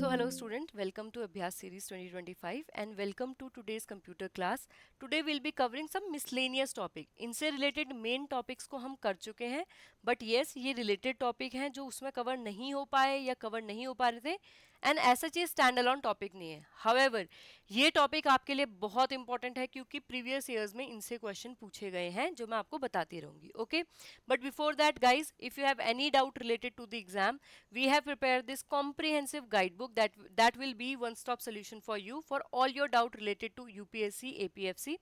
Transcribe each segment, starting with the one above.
So hello student, welcome to Abhyas series 2025 and welcome to today's computer class. Today we'll be covering some miscellaneous topic. इनसे related main topics को हम कर चुके हैं, but yes ये related topic हैं जो उसमें cover नहीं हो पाए या cover नहीं हो पा रहे थे and ऐसा चीज standalone topic नहीं है. However ये topic आपके लिए बहुत important है क्योंकि previous years में इनसे question पूछे गए हैं जो मैं आपको बताती रहूंगी. Okay, but before that guys, if you have any doubt related to the exam, we have prepared this comprehensive guidebook that will be one stop solution for you for all your doubt related to UPSC APFC.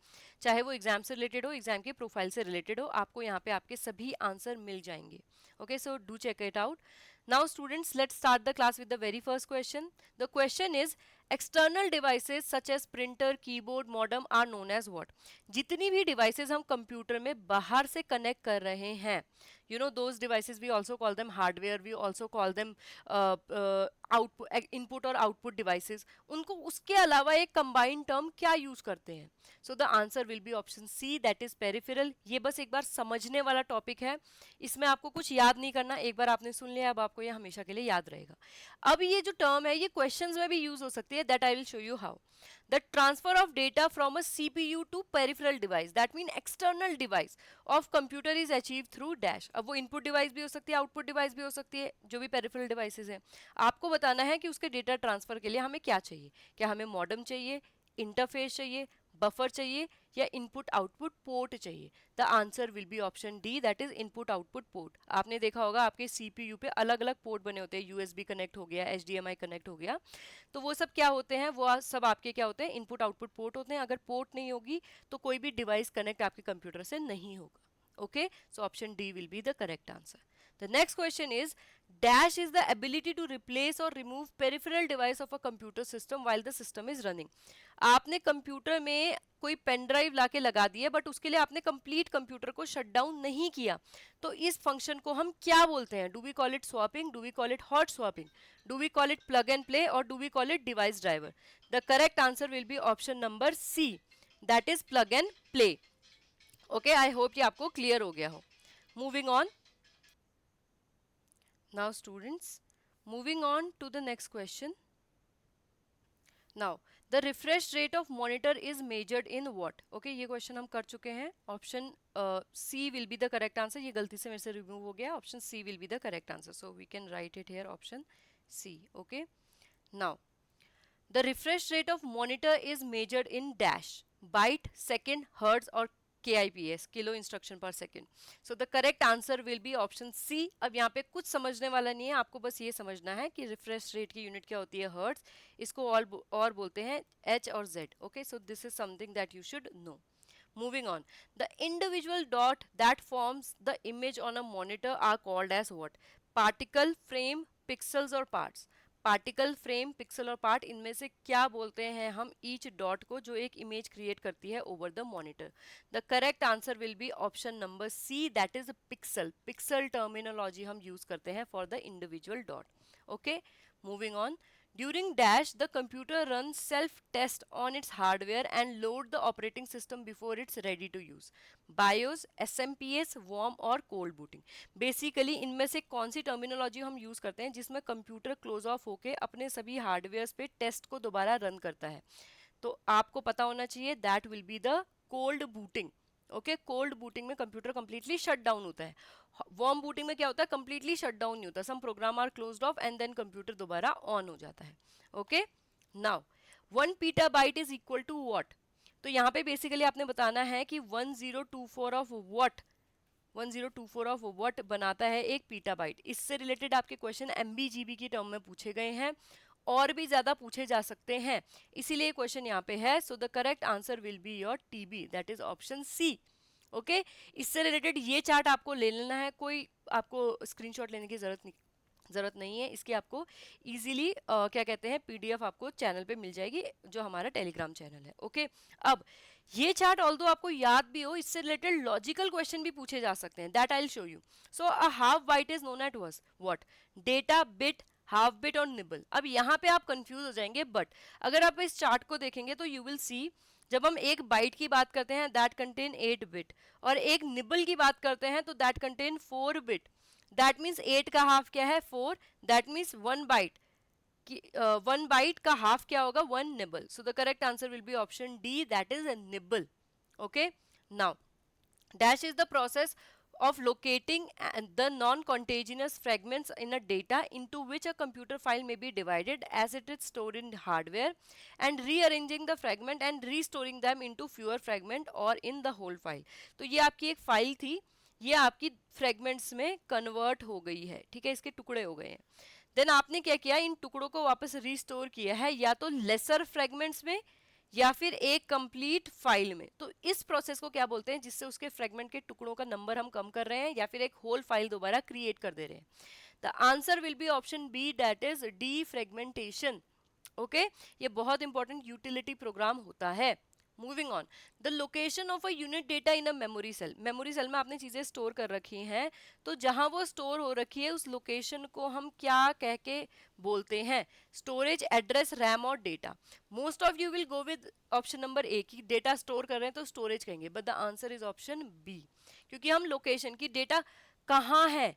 चाहे वो exam से related हो, exam के profile से related हो, आपको यहाँ पे आपके सभी आंसर मिल जाएंगे. Okay, so do check it out. Now students, let's start the class with the very first question. The question is, external devices such as printer, keyboard, modem are known as what? जितनी भी devices हम computer में बाहर से connect कर रहे हैं, you know those devices we also call them hardware, we also call them output, input और output devices. उनको उसके अलावा एक combined term क्या यूज करते हैं? So the answer will be option C, that is peripheral. ये बस एक बार समझने वाला टॉपिक है, इसमें आपको कुछ याद नहीं करना, एक बार आपने सुन लिया अब आपको ये हमेशा के लिए याद रहेगा. अब ये जो टर्म है ये क्वेश्चंस में भी यूज हो सकती है, that I will show you how. The transfer of data from a CPU to peripheral device, that mean external device of computer is achieve through dash. अब वो इनपुट डिवाइस भी हो सकती है, आउटपुट डिवाइस भी हो सकती है, जो भी पेरिफेरल डिवाइसेज है. आपको बताना है कि उसके डेटा ट्रांसफर के लिए हमें क्या चाहिए. क्या हमें मॉडेम चाहिए, इंटरफेस चाहिए, बफर चाहिए या इनपुट आउटपुट पोर्ट चाहिए? The answer will be option D, that is input output port. आपने देखा होगा आपके सीपीयू पे अलग अलग पोर्ट बने होते हैं, यूएसबी कनेक्ट हो गया, एचडीएमआई कनेक्ट हो गया, तो वो सब क्या होते हैं? वो सब आपके क्या होते हैं? इनपुट आउटपुट पोर्ट होते हैं. अगर पोर्ट नहीं होगी तो कोई भी डिवाइस कनेक्ट आपके कंप्यूटर से नहीं होगा. Okay, so option D will be the correct answer. The next question is, dash is the ability to replace or remove peripheral device of a computer system while the system is running. आपने computer में कोई pen drive लाके लगा दी है but उसके लिए आपने complete computer को शट डाउन नहीं किया, तो इस फंक्शन को हम क्या बोलते हैं? Do we call it swapping, do we call it hot swapping, do we call it plug and play और do we call it device driver? The correct answer will be option number C, that is plug and play. Okay, I hope कि आपको clear हो गया हो. Moving on now students, moving on to the next question. Now the refresh rate of monitor is measured in what? Okay, ये question हम कर चुके हैं. Option C will be the correct answer. ये गलती से मेरे से रिमूव हो गया. Option C will be the correct answer, so we can write it here, option C. Okay, now the refresh rate of monitor is measured in dash, byte, second, hertz और KIPS, kilo instruction per second. So the correct answer will be option C. अब यहाँ पे कुछ समझने वाला नहीं है, आपको बस ये समझना है कि रिफ्रेश रेट की यूनिट क्या होती है? हर्ट्स. इसको और बोलते हैं H और Z. Okay, so this is something that you should no. Moving on, the individual dot that forms the image on a monitor are called as what? Particle, frame, pixels और parts. Particle, frame, pixel और part, इनमें से क्या बोलते हैं हम each dot को जो एक इमेज क्रिएट करती है over the monitor? The correct answer will be option number C, that is pixel. Pixel terminology हम यूज करते हैं for the individual dot. Okay, moving on. During dash, the computer runs self-test on its hardware and load the operating system before it's ready to use. BIOS, SMPS, warm और cold booting. Basically इनमें से कौन सी terminology हम use करते हैं जिसमें computer close of होके अपने सभी हार्डवेयर पे टेस्ट को दोबारा रन करता है? तो आपको पता होना चाहिए, that will be the cold booting. Okay, cold booting में कंप्यूटर कंप्लीटली शट डाउन होता है. वार्म बूटिंग में क्या होता है? कंप्लीटली शट डाउन नहीं होता, some program are closed off and then computer दोबारा ऑन हो जाता है. Okay, now 1 petabyte is equal to what? तो यहाँ पे बेसिकली आपने बताना है कि 1024 ऑफ व्हाट, 1024 ऑफ व्हाट बनाता है एक पीटाबाइट. इससे रिलेटेड आपके क्वेश्चन MB/GB की टर्म में पूछे गए हैं, और भी ज्यादा पूछे जा सकते हैं, इसीलिए क्वेश्चन यहाँ पे है. So the correct answer will be your TB, that is option C. Okay, इससे रिलेटेड ये चार्ट आपको ले लेना है, कोई आपको स्क्रीनशॉट लेने की जरूरत नहीं है. इसकी आपको इजीली क्या कहते हैं, PDF आपको चैनल पे मिल जाएगी, जो हमारा टेलीग्राम चैनल है. ओके, अब ये चार्ट ऑल्दो आपको याद भी हो, इससे रिलेटेड लॉजिकल क्वेश्चन भी पूछे जा सकते हैं, that I will show you. So a half byte is known at was what? Data, bit, half bit और निबल. अब यहाँ पे आप कंफ्यूज हो जाएंगे, बट अगर आप इस चार्ट को देखेंगे तो यू विल सी, जब हम एक बाइट की बात करते हैं दैट कंटेन 8 बिट, और एक निबल की बात करते हैं तो that contain 4 bit. That means 8 का हाफ क्या है? 4. दैट मीन्स 1 बाइट कि 1 बाइट का हाफ क्या होगा, 1 nibble. So the correct answer will be option D, that is a nibble. Okay, now dash is the process of locating the non-contagious fragments in a data into which a computer file may be divided as it is stored in hardware, and rearranging the fragment and restoring them into fewer fragment or in the whole file. तो ये आपकी एक file थी, ये आपकी fragments में convert हो गई है, ठीक है, इसके टुकड़े हो गए हैं. देन आपने क्या किया, इन टुकड़ों को वापस रिस्टोर किया है, या तो लेसर फ्रेगमेंट्स में या फिर एक कंप्लीट फाइल में. तो इस प्रोसेस को क्या बोलते हैं, जिससे उसके फ्रेगमेंट के टुकड़ों का नंबर हम कम कर रहे हैं या फिर एक होल फाइल दोबारा क्रिएट कर दे रहे हैं. The answer will be option B, that is defragmentation. Okay, ये बहुत इंपॉर्टेंट यूटिलिटी प्रोग्राम होता है. Moving on, the location of a unit data in a memory cell. Memory cell में आपने चीजें स्टोर कर रखी हैं, तो जहां वो स्टोर हो रखी है उस लोकेशन को हम क्या कह के बोलते हैं, स्टोरेज एड्रेस, रैम और data. Most of you will go with option number A की डेटा स्टोर कर रहे हैं तो स्टोरेज कहेंगे, but the answer is option B, क्योंकि हम लोकेशन की डेटा कहाँ है,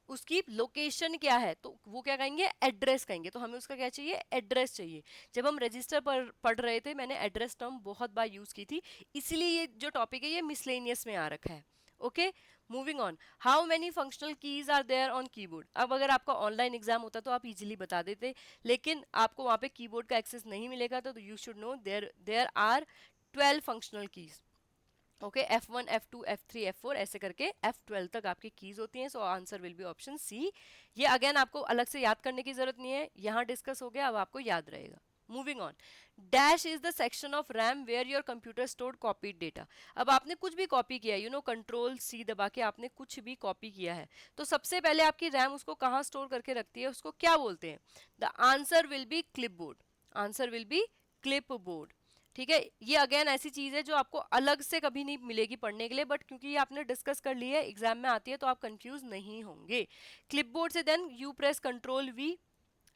उसकी लोकेशन क्या है, तो वो क्या कहेंगे, एड्रेस कहेंगे. तो हमें उसका क्या चाहिए, एड्रेस चाहिए. जब हम रजिस्टर पर पढ़ रहे थे मैंने एड्रेस टर्म बहुत बार यूज की थी, इसीलिए ये जो टॉपिक है ये मिसलेनियस में आ रखा है. Okay, moving on, how many functional keys are there on keyboard. अब अगर आपका ऑनलाइन एग्जाम होता तो आप इजीली बता देते, लेकिन आपको वहां पे कीबोर्ड का एक्सेस नहीं मिलेगा, तो you should know there are 12 functional keys. Okay, F1, F2, F3, F4 ऐसे करके F12 तक आपकी कीज होती हैं. So answer will be option C. ये अगेन आपको अलग से याद करने की जरूरत नहीं है, यहाँ डिस्कस हो गया, अब आपको याद रहेगा. Moving on, dash is the section of RAM where your computer stored copied data. अब आपने कुछ भी कॉपी किया, यू नो कंट्रोल सी दबा के आपने कुछ भी कॉपी किया है, तो सबसे पहले आपकी रैम उसको कहाँ स्टोर करके रखती है, उसको क्या बोलते हैं. The answer will B clipboard. Answer will B clipboard. ठीक है, ये अगेन ऐसी चीज है जो आपको अलग से कभी नहीं मिलेगी पढ़ने के लिए, बट क्योंकि ये आपने डिस्कस कर लिया है, एग्जाम में आती है, तो आप कंफ्यूज नहीं होंगे. क्लिपबोर्ड से then you press control V,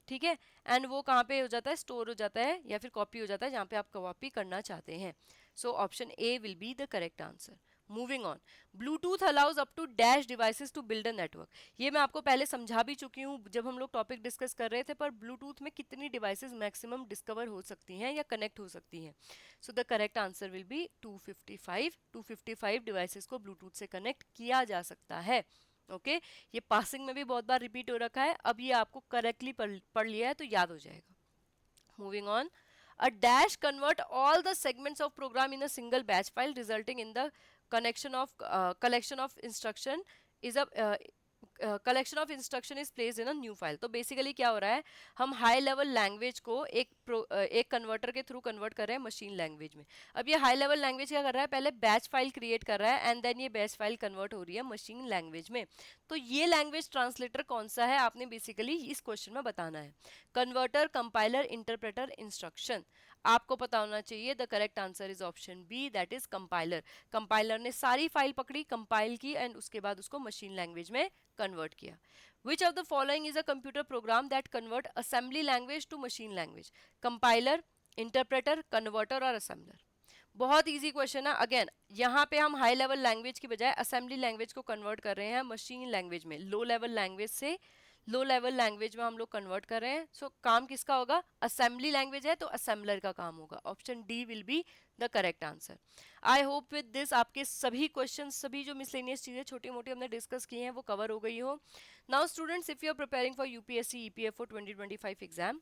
ठीक है, एंड वो कहाँ पे हो जाता है, स्टोर हो जाता है या फिर कॉपी हो जाता है जहाँ पे आप कॉपी करना चाहते हैं. So option A will be the correct answer. Moving on, Bluetooth allows up to dash devices to build a network. ये मैं आपको पहले समझा भी चुकी हूँ जब हम लोग टॉपिक डिस्कस कर रहे थे, पर ब्लूटूथ में कितनी डिवाइसेस मैक्सिमम डिस्कवर हो सकती हैं या कनेक्ट हो सकती हैं. सो the correct answer will B 255. 255 devices को ब्लूटूथ से कनेक्ट किया जा सकता है. ओके, ये पासिंग में भी बहुत बार रिपीट हो रखा है, अब ये आपको करेक्टली पढ़ लिया है तो याद हो जाएगा. Moving on, a dash convert all the segments of program in a single batch file resulting in the collection of instruction is a collection of instruction is placed in a new file. तो basically क्या हो रहा है, हम high level language को एक converter के through convert कर रहे हैं मशीन लैंग्वेज में. अब ये हाई लेवल लैंग्वेज क्या कर रहा है, पहले बैच फाइल क्रिएट कर रहा है एंड देन ये बैच फाइल कन्वर्ट हो रही है मशीन लैंग्वेज में. तो ये लैंग्वेज ट्रांसलेटर कौन सा है, आपने बेसिकली इस क्वेश्चन में बताना है. Converter, compiler, interpreter, instruction. आपको पता होना चाहिए. The correct answer is option B, that is compiler. Compiler ने सारी फाइल पकड़ी, कंपाइल की एंड उसके बाद उसको मशीन लैंग्वेज में कन्वर्ट किया. Which of the following is a computer program that convert assembly language to machine language? Compiler, interpreter, converter और असेंबलर. बहुत इजी क्वेश्चन है. अगेन यहाँ पे हम हाई लेवल लैंग्वेज की बजाय असेंबली लैंग्वेज को कन्वर्ट कर रहे हैं मशीन लैंग्वेज में. लो लेवल लैंग्वेज से लो लेवल लैंग्वेज में हम लोग कन्वर्ट कर रहे हैं. सो काम किसका होगा, असेंबली लैंग्वेज है तो असेंबलर का काम होगा. Option D will be the correct answer. I hope with this आपके सभी क्वेश्चन, सभी जो मिसलेनियस चीजें छोटी मोटी हमने डिस्कस की हैं वो कवर हो गई हो. Now students, if you are preparing for UPSC EPFO 2025 exam,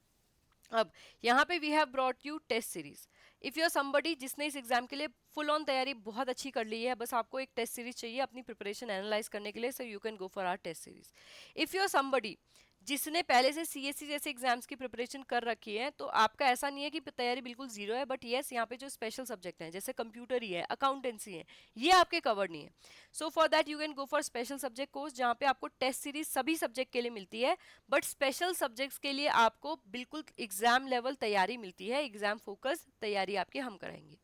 अब यहाँ पे we have brought you test series. If you are somebody जिसने इस एग्जाम के लिए फुल ऑन तैयारी बहुत अच्छी कर ली है, बस आपको एक टेस्ट सीरीज चाहिए अपनी प्रिपरेशन एनालाइज करने के लिए, so you can go for our test series. If you are somebody जिसने पहले से सीएससी जैसे एग्जाम्स की प्रिपरेशन कर रखी है, तो आपका ऐसा नहीं है कि तैयारी बिल्कुल जीरो है, बट येस यहाँ पे जो स्पेशल सब्जेक्ट हैं जैसे कंप्यूटर ही है, अकाउंटेंसी है, ये आपके कवर नहीं है. So for that you can go for special subject course, जहाँ पे आपको टेस्ट सीरीज सभी सब्जेक्ट के लिए मिलती है, बट स्पेशल सब्जेक्ट्स के लिए आपको बिल्कुल एग्जाम लेवल तैयारी मिलती है. एग्जाम फोकस तैयारी आपकी हम कराएंगे.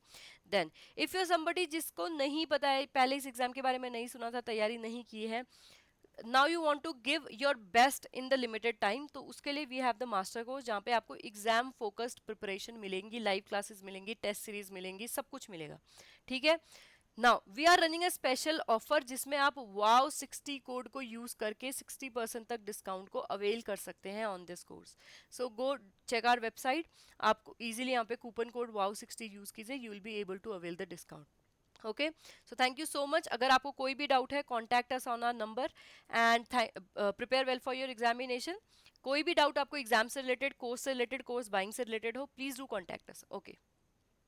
देन इफ यू समबडी जिसको नहीं पता है, पहले इस एग्जाम के बारे में नहीं सुना था, तैयारी नहीं की है, now you want to give your best in the limited time, तो उसके लिए we have the master course, जहाँ पे आपको एग्जाम फोकस्ड प्रिपरेशन मिलेंगी, लाइव क्लासेस मिलेंगी, टेस्ट सीरीज मिलेंगी, सब कुछ मिलेगा. ठीक है, now we are running a special offer जिसमें आप वाव 60 कोड को यूज करके 60% तक डिस्काउंट को अवेल कर सकते हैं on this course. So go check our website. आप इजीली यहाँ पे कूपन कोड वाव 60 यूज कीजिए, you will be able to avail the discount. Okay, so thank you so much. अगर आपको कोई भी डाउट है, contact us on our number and prepare well for your examination. कोई भी डाउट आपको exam से रिलेटेड, कोर्स से रिलेटेड, कोर्स बाइंग से रिलेटेड हो, please do contact us. Okay.